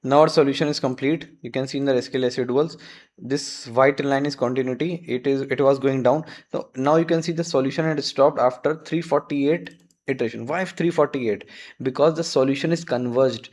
Now our solution is complete. You can see in the scale residuals, this white line is continuity. It was going down. So now you can see the solution had stopped after 348 iteration. Why 348? Because the solution is converged.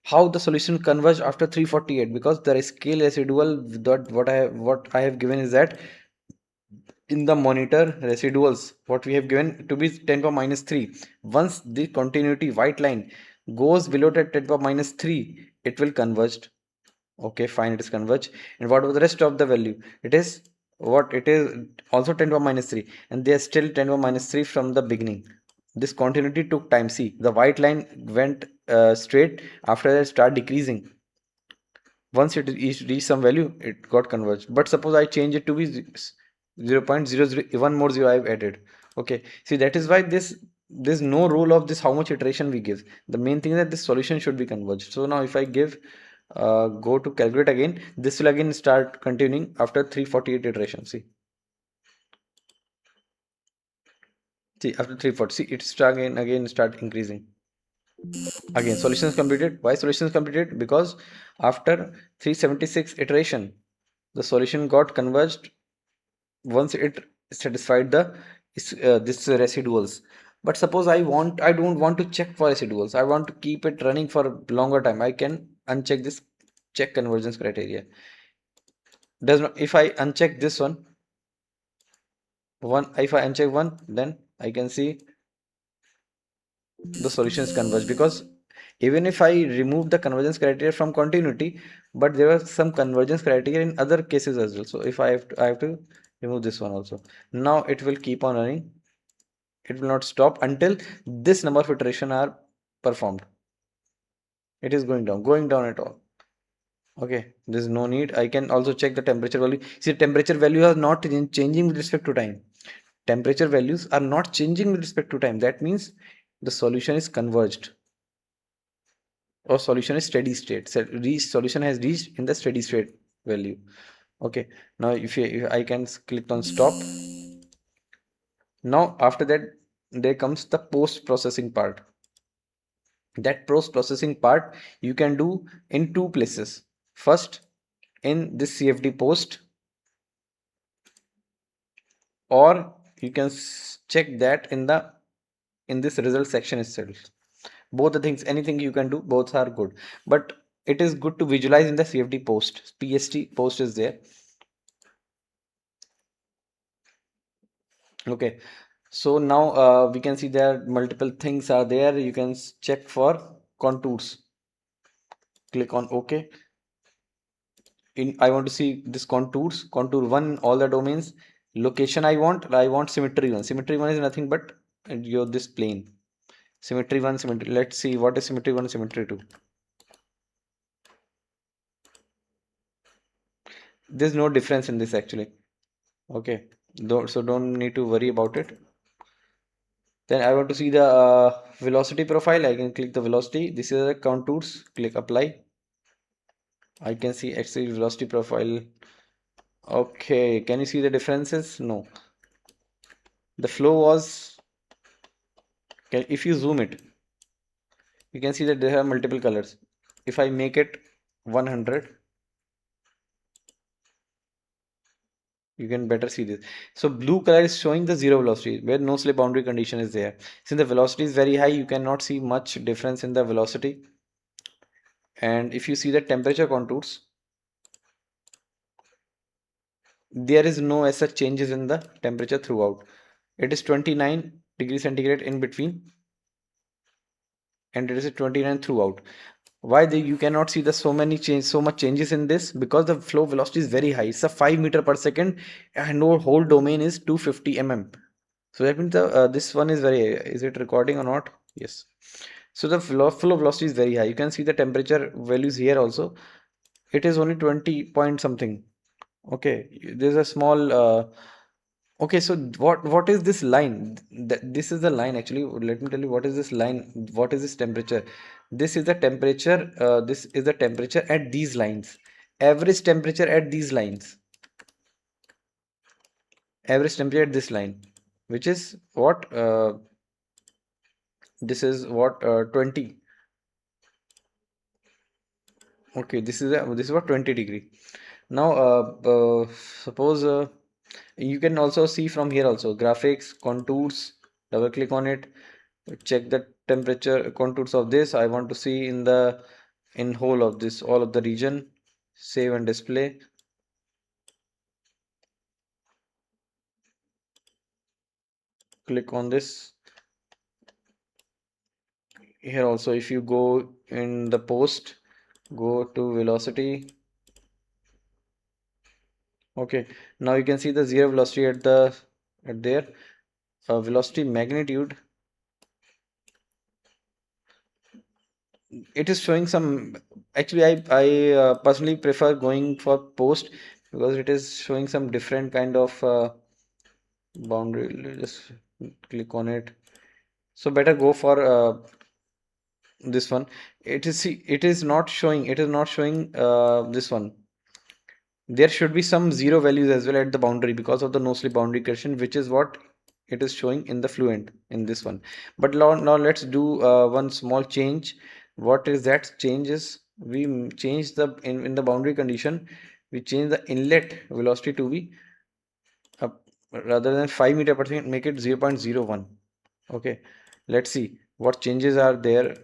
How the solution converged after 348? Because the scale residual that what I have given is that in the monitor residuals what we have given to be 10 power minus 3. Once the continuity white line goes below that 10 power minus 3, it will converge. Okay, fine, it is converge. And what was the rest of the value? It is what it is, also 10 power minus 3, and they are still 10 power minus 3 from the beginning. This continuity took time. See, the white line went straight, after that start decreasing. Once it reached some value, it got converged. But suppose I change it to be 0 0.00, one more zero I've added. Okay, see, that is why there's no rule of this how much iteration we give. The main thing is that this solution should be converged. So now if I give go to calculate again, this will again start continuing after 348 iterations. See, after 340, see, it start again start increasing. Again, solution is completed. Why solution is completed? Because after 376 iteration, the solution got converged once it satisfied the this residuals. But suppose I don't want to check for residuals. I want to keep it running for a longer time. I can uncheck this check convergence criteria. Does not, if I uncheck this one, if I uncheck one, then I can see the solution is converged. Because even if I remove the convergence criteria from continuity, but there are some convergence criteria in other cases as well. So if I have to remove this one also. Now it will keep on running. It will not stop until this number of iteration are performed. It is going down at all. Okay, there's no need. I can also check the temperature value. See, temperature value are not changing with respect to time. Temperature values are not changing with respect to time. That means the solution is converged, or solution is steady state. So solution has reached in the steady state value. Okay, now if I can click on stop. Now after that there comes the post processing part. That post processing part you can do in two places. First, in this CFD post, or you can check that in this result section itself. Both the things, anything you can do, both are good, but it is good to visualize in the CFD post. PST post is there. Okay, so now we can see there multiple things are there. You can check for contours. Click on OK. I want to see this contour 1, all the domains. Location I want symmetry 1. Symmetry 1 is nothing but your this plane. Symmetry 1, symmetry. Let's see what is symmetry 1, symmetry 2. There's no difference in this actually. Okay, so don't need to worry about it. Then I want to see the velocity profile. I can click the velocity. This is the contours. Click apply. I can see actually velocity profile. Okay, can you see the differences? No. The flow was, if you zoom it, you can see that there are multiple colors. If I make it 100, you can better see this. So blue color is showing the zero velocity where no slip boundary condition is there. Since the velocity is very high, you cannot see much difference in the velocity. And if you see the temperature contours, there is no as such changes in the temperature throughout. It is 29 degrees centigrade in between, and it is 29 throughout. Why you cannot see the so much changes in this? Because the flow velocity is very high. It's a 5 meter per second, and our whole domain is 250 mm. So that means the this one is very, is it recording or not? Yes. So the flow velocity is very high. You can see the temperature values here also. It is only 20 point something. Okay, there's a small okay, so what is this line? This is the line actually. Let me tell you what is this line. What is this temperature? This is the temperature. This is the temperature at these lines. Average temperature at these lines. Average temperature at this line, which is what? This is what 20. Okay, this is what 20 degree. Now suppose you can also see from here also graphics, contours, double click on it, check the temperature contours of this. I want to see in the in whole of this all of the region. Save and display. Click on this. Here also, if you go in the post, go to velocity. Okay, now you can see the zero velocity at the at there. Velocity magnitude, it is showing some. Actually, I personally prefer going for post because it is showing some different kind of boundary. Just click on it. So better go for this one. It is, see, it is not showing. It is not showing this one. There should be some zero values as well at the boundary because of the no slip boundary condition, which is what it is showing in the Fluent in this one. But now let's do one small change. What is that change is we change the in the boundary condition, we change the inlet velocity to be rather than 5 meter per second, make it 0.01. Okay, let's see what changes are there.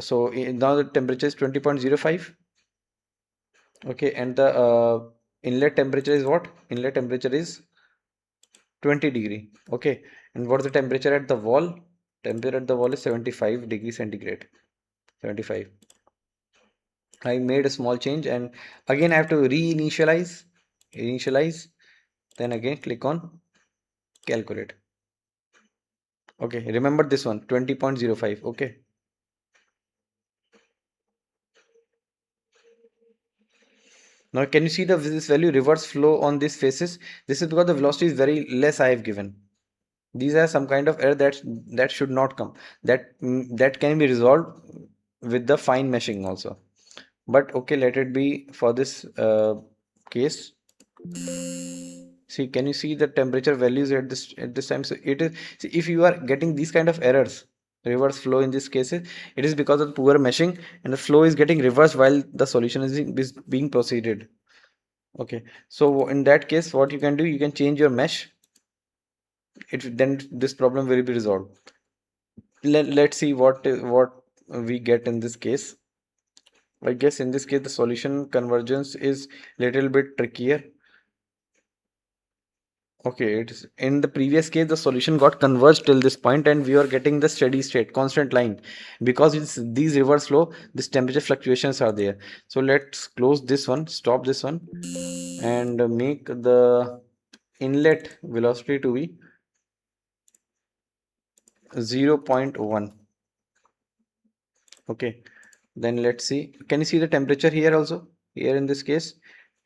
So now the temperature is 20.05. Okay, and the inlet temperature is what? Inlet temperature is 20 degree. Okay, and what's the temperature at the wall? Temperature at the wall is 75 degrees centigrade. 75. I made a small change and again I have to initialize, then again click on calculate. Okay, remember this one 20.05. Okay, now can you see this value reverse flow on these faces? This is because the velocity is very less I have given. These are some kind of error that should not come. That can be resolved with the fine meshing also. But okay, let it be for this case. See, can you see the temperature values at this time? So it is, see, if you are getting these kind of errors, reverse flow in this cases, it is because of poor meshing and the flow is getting reversed while the solution is being proceeded. Okay, so in that case, what you can do, you can change your mesh. Then this problem will be resolved. Let's see what we get in this case. I guess in this case the solution convergence is little bit trickier. Okay, it's in the previous case the solution got converged till this point and we are getting the steady state constant line because it's these reverse flow, this temperature fluctuations are there. So let's close this one, stop this one, and make the inlet velocity to be 0.1. Okay, then let's see. Can you see the temperature here also? Here in this case,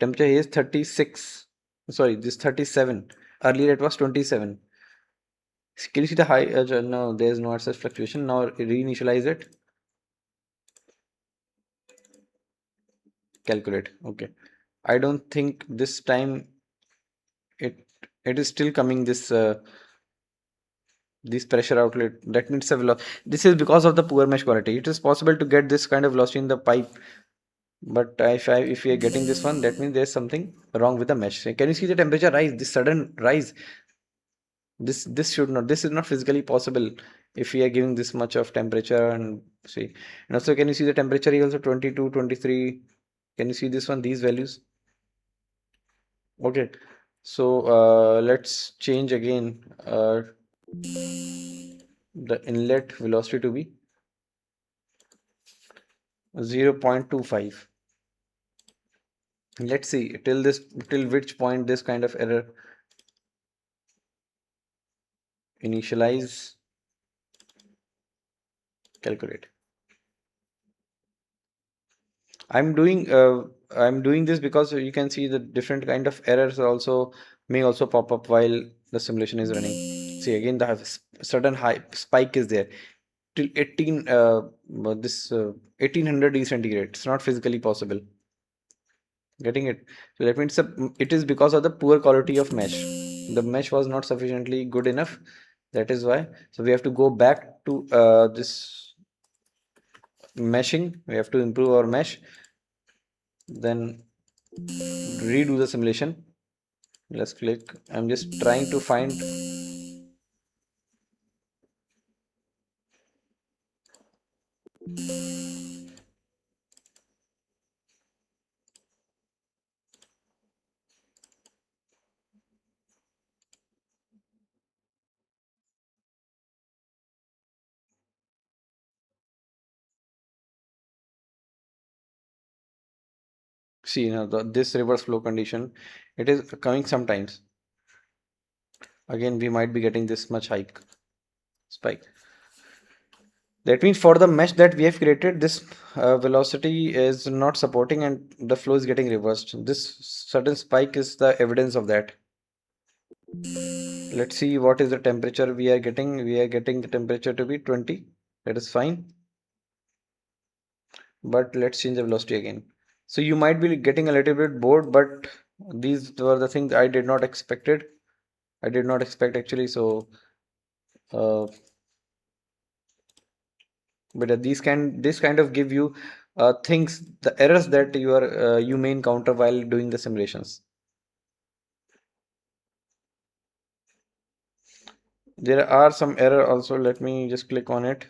temperature here is 36. Sorry, this 37. Earlier it was 27. Can you see the high? No, there is no such fluctuation. Now reinitialize it. Calculate. Okay. I don't think this time it it is still coming this pressure outlet. That means a velocity. This is because of the poor mesh quality. It is possible to get this kind of velocity in the pipe. But if we are getting this one, that means there's something wrong with the mesh. Can you see the temperature rise? This sudden rise. This is not physically possible if we are giving this much of temperature and see. And also, can you see the temperature here also 22, 23. Can you see this one? These values. Okay. So let's change again the inlet velocity to be 0.25. Let's see till which point this kind of error. Initialize, calculate. I'm doing this because you can see the different kind of errors also may also pop up while the simulation is running. See again the sudden high spike is there till 18 this 1800 degrees centigrade. It's not physically possible. Getting it? So that means it is because of the poor quality of mesh. The mesh was not sufficiently good enough. That is why. So we have to go back to this meshing. We have to improve our mesh. then redo the simulation. Let's click. I'm just trying to find. See now this reverse flow condition, it is coming sometimes. Again, we might be getting this much hike spike. That means for the mesh that we have created, this velocity is not supporting and the flow is getting reversed. This certain spike is the evidence of that. Let's see what is the temperature we are getting. We are getting the temperature to be 20. That is fine. But let's change the velocity again. So you might be getting a little bit bored, but these were the things I did not expected. I did not expect actually. So, uh, but this kind of give you things, the errors that you may encounter while doing the simulations. There are some error also. Let me just click on it.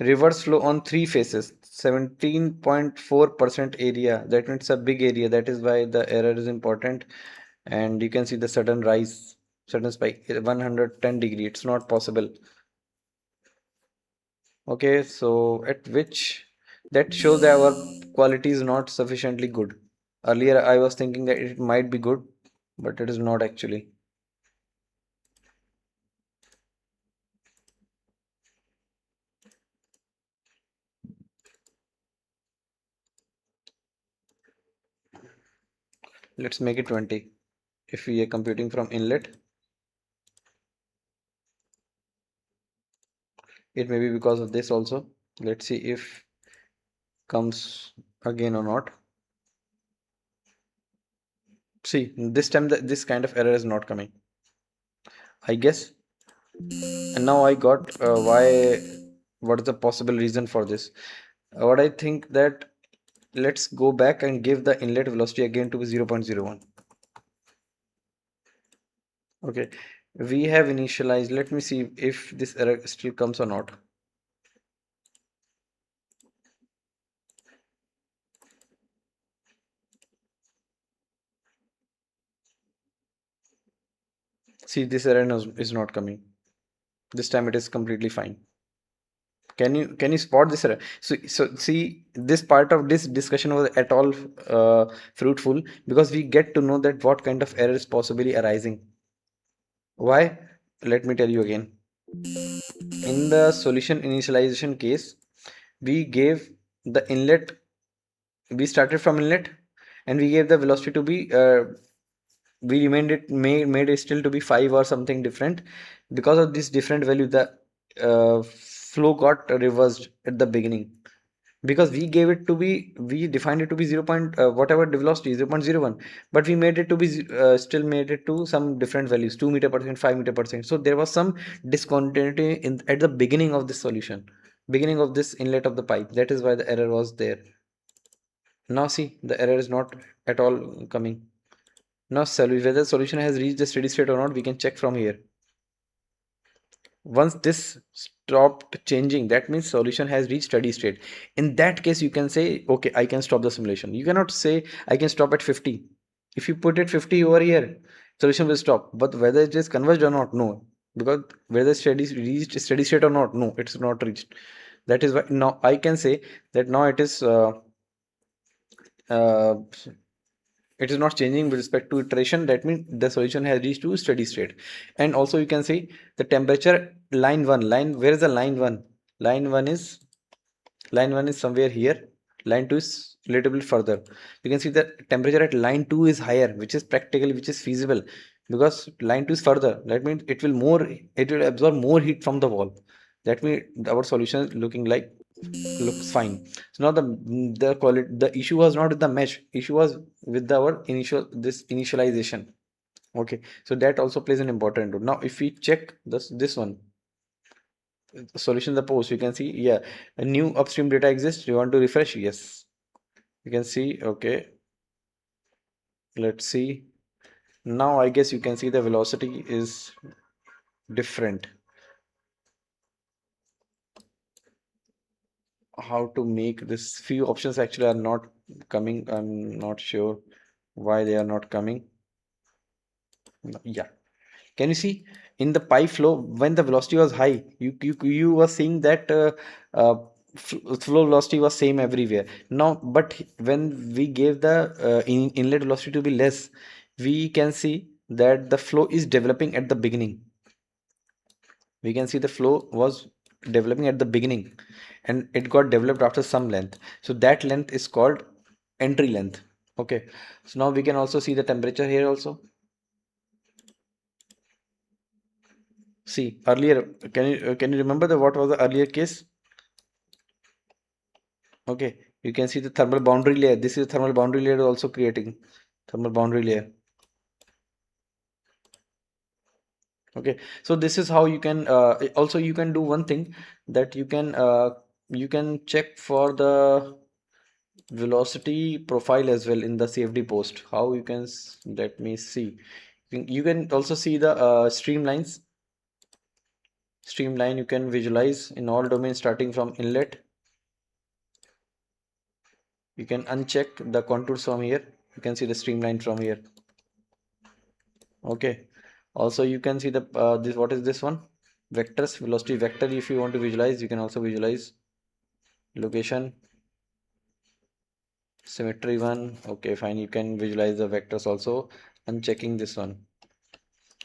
Reverse flow on three phases, 17.4% area. That means a big area. That is why the error is important. And you can see the sudden rise, sudden spike, 110 degree. It's not possible. Okay, so at which that shows that our quality is not sufficiently good. Earlier, I was thinking that it might be good, but it is not actually. Let's make it 20. If we are computing from inlet, it may be because of this also. Let's see if comes again or not. See, this time this kind of error is not coming, I guess. And now I got what is the possible reason for this? What I think that let's go back and give the inlet velocity again to be 0.01. Okay, we have initialized. Let me see if this error still comes or not. See, this error is not coming. This time it is completely fine. Can you spot this error? So see, this part of this discussion was at all fruitful because we get to know that what kind of error is possibly arising. Why? Let me tell you again. In the solution initialization case, we gave the inlet, we started from inlet and we gave the velocity to be we remained it made it still to be 5 or something different. Because of this different value, the flow got reversed at the beginning, because we gave it to be, we defined it to be 0 point whatever the velocity 0.01, but we made it to be still made it to some different values, 2 meter per second, 5 meter per second. So there was some discontinuity in at the beginning of this solution, beginning of this inlet of the pipe. That is why the error was there. Now see, the error is not at all coming. Now whether solution has reached the steady state or not, we can check from here. Once this stopped changing, that means solution has reached steady state. In that case, you can say, okay, I can stop the simulation. You cannot say I can stop at 50. If you put it 50 over here, solution will stop. But whether it is converged or not, no. Because whether steady reached steady state or not, no, it's not reached. That is why now I can say that now uh, it is not changing with respect to iteration. That means the solution has reached to steady state. And also you can see the temperature line 1, where is the line 1? Line 1 is somewhere here. Line 2 is a little bit further. You can see the temperature at line 2 is higher, which is practically, which is feasible, because line 2 is further. That means it will absorb more heat from the wall. That means our solution is looking like, looks fine. So now the quality, the issue was not with the mesh, issue was with our initialization. Okay, so that also plays an important role. Now if we check this one, solution the post, you can see, yeah, a new upstream data exists. You want to refresh? Yes, you can see. Okay, let's see. Now I guess you can see the velocity is different. How to make this? Few options actually are not coming. I'm not sure why they are not coming. Yeah, can you see in the pi flow when the velocity was high, you were seeing that uh, flow velocity was same everywhere. Now, but when we gave the inlet velocity to be less, we can see that the flow is developing at the beginning. We can see the flow was developing at the beginning, and it got developed after some length. So that length is called entry length. Okay, so now we can also see the temperature here also. See earlier, can you remember the what was the earlier case? Okay, you can see the thermal boundary layer. This is thermal boundary layer also creating thermal boundary layer. Okay, so this is how you can also you can do one thing, that you can check for the velocity profile as well in the CFD post. How you can let me see. You can also see the streamlines. Streamline you can visualize in all domains starting from inlet. You can uncheck the contours from here. You can see the streamline from here. Okay, also you can see the this, what is this one, vectors, velocity vector. If you want to visualize, you can also visualize location, symmetry one. Okay, fine, you can visualize the vectors also. Unchecking this one.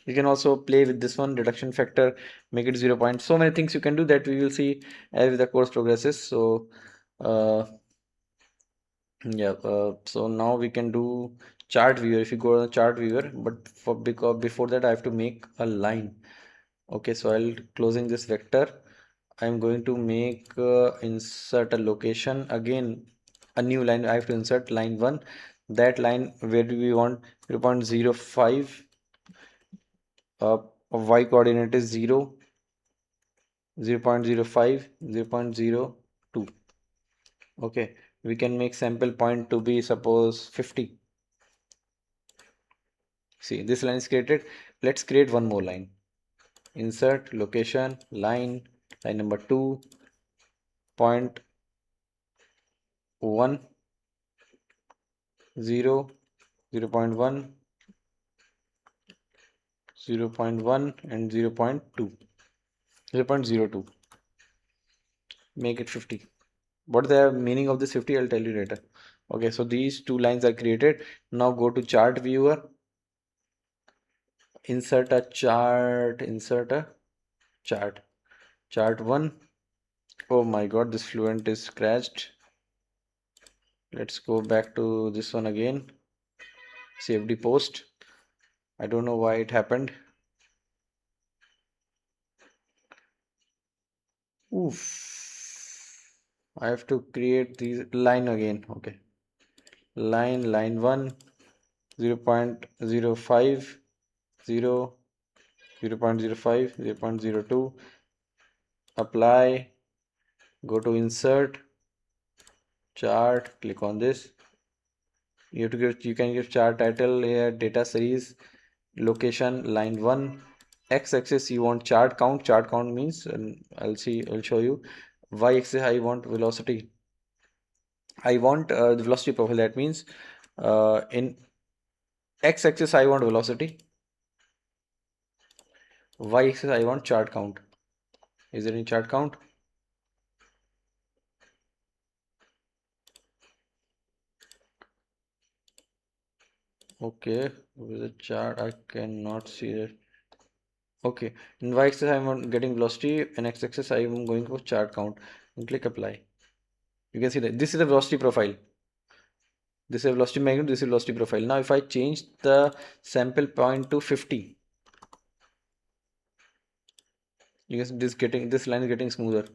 You can also play with this one, reduction factor, make it 0 point. So many things you can do that we will see as the course progresses. So uh, yeah, so now we can do chart viewer. If you go to the chart viewer, but for because before that I have to make a line. Okay, so I'll closing this vector. I'm going to make insert a location again, a new line. I have to insert line 1. That line, where do we want? 0.05, y coordinate is 0, 0.05, 0.02. Okay, we can make sample point to be suppose 50. See, this line is created. Let's create one more line. Insert location, line number 2, point 1, 0, 0.1, 0.1 and 0.2, 0.02. Make it 50. What is the meaning of this 50? I'll tell you later. Okay, so these two lines are created. Now go to chart viewer, insert a chart, chart 1. Oh my god, this Fluent is crashed. Let's go back to this one again. CFD post. I don't know why it happened. Oof. I have to create these line again. Okay. Line 1, 0.05, 0, 0.05, 0.02. Apply. Go to insert, chart, click on this. You can give chart title here, data series, location, line 1. X-axis you want chart count means, I'll show you. Y-axis I want velocity. I want the velocity profile. That means in x-axis I want velocity, y-axis I want chart count. Is there any chart count? Okay, with the chart I cannot see it. Okay, in y-axis I am getting velocity, and x-axis I am going for chart count, and click apply. You can see that this is the velocity profile. This is velocity magnitude, this is velocity profile. Now if I change the sample point to 50, you can see this line is getting smoother.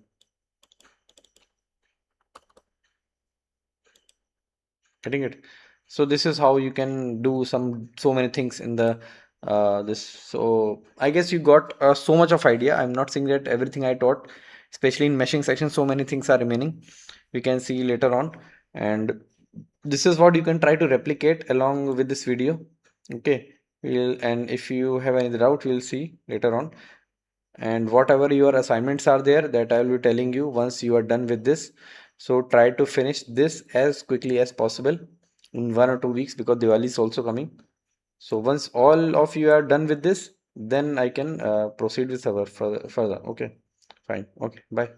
Getting it? So this is how you can do so many things in the this. So I guess you got so much of idea. I'm not saying that everything I taught, especially in meshing section, so many things are remaining. We can see later on, and this is what you can try to replicate along with this video. Okay, and if you have any doubt, we'll see later on. And whatever your assignments are there, that I will be telling you once you are done with this. So try to finish this as quickly as possible in 1 or 2 weeks, because Diwali is also coming. So once all of you are done with this, then I can proceed with our further. Okay, fine. Okay, bye.